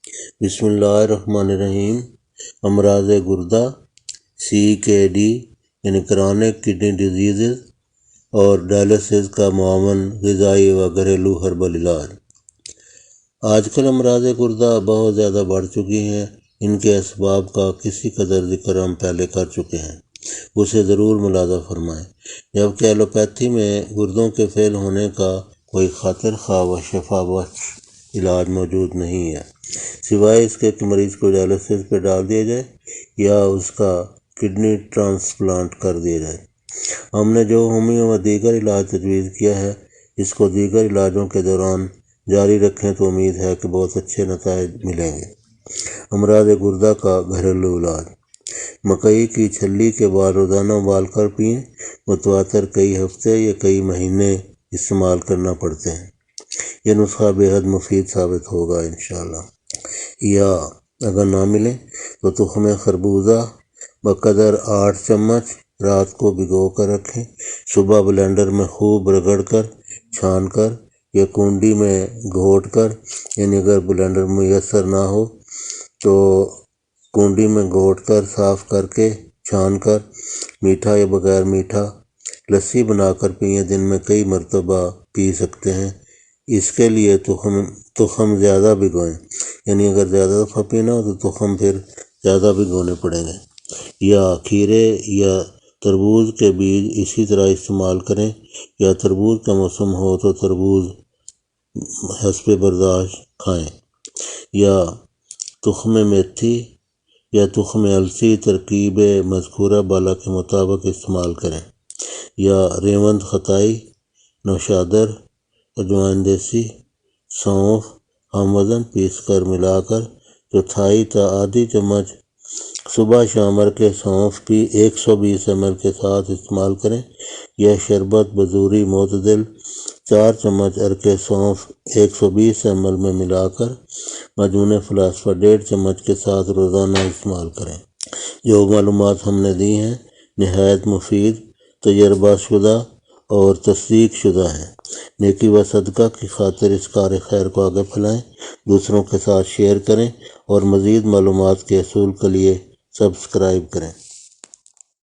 بسم اللہ الرحمن الرحیم۔ امراض گردہ CKD یعنی کرونک کڈنی ڈیزیزز اور ڈائلسس کا معاون غذائی و گھریلو ہربل علاج۔ آج کل امراض گردہ بہت زیادہ بڑھ چکی ہیں۔ ان کے اسباب کا کسی قدر ذکر ہم پہلے کر چکے ہیں، اسے ضرور ملاحظہ فرمائیں۔ جبکہ ایلوپیتھی میں گردوں کے فیل ہونے کا کوئی خاطر خواہ و شفا بخش علاج موجود نہیں ہے، سوائے اس کے کہ مریض کو ڈائلسس پہ ڈال دیا جائے یا اس کا کڈنی ٹرانسپلانٹ کر دیا جائے۔ ہم نے جو ہومیو و دیگر علاج تجویز کیا ہے، اس کو دیگر علاجوں کے دوران جاری رکھیں تو امید ہے کہ بہت اچھے نتائج ملیں گے۔ امراض گردہ کا گھریلو علاج۔ مکئی کی چھلی کے بعد روزانہ ابال کر پئیں۔ متواتر کئی ہفتے یا کئی مہینے استعمال کرنا پڑتے ہیں۔ یہ نسخہ بے حد مفید ثابت ہوگا انشاءاللہ۔ یا اگر نہ ملیں تو تخم خربوزہ بقدر 8 چمچ رات کو بھگو کر رکھیں۔ صبح بلینڈر میں خوب رگڑ کر، چھان کر یا کنڈی میں گھوٹ کر، یعنی اگر بلینڈر میسر نہ ہو تو کنڈی میں گھوٹ کر صاف کر کے چھان کر میٹھا یا بغیر میٹھا لسی بنا کر پئیں۔ دن میں کئی مرتبہ پی سکتے ہیں۔ اس کے لیے تخم زیادہ بھگوئیں، یعنی اگر زیادہ دفعہ پینا ہو تو تخم پھر زیادہ بھگونے پڑیں گے۔ یا کھیرے یا تربوز کے بیج اسی طرح استعمال کریں، یا تربوز کا موسم ہو تو تربوز حسب برداشت کھائیں۔ یا تخم میتھی یا تخم السی ترکیب مذکورہ بالا کے مطابق استعمال کریں۔ یا ریوند ختائی، نوشادر، اجوائن دیسی، سونف ہم وزن پیس کر ملا کر چوتھائی تا آدھی چمچ صبح شام کے سونف بھی 120 ml کے ساتھ استعمال کریں۔ یہ شربت بذوری معتدل 4 چمچ کے سونف 120 ml میں ملا کر معجون فلاسفہ 1.5 چمچ کے ساتھ روزانہ استعمال کریں۔ جو معلومات ہم نے دی ہیں نہایت مفید، تجربہ شدہ اور تصدیق شدہ ہیں۔ نیکی و صدقہ کی خاطر اس کار خیر کو آگے پھیلائیں، دوسروں کے ساتھ شیئر کریں اور مزید معلومات کے حصول کے لیے سبسکرائب کریں۔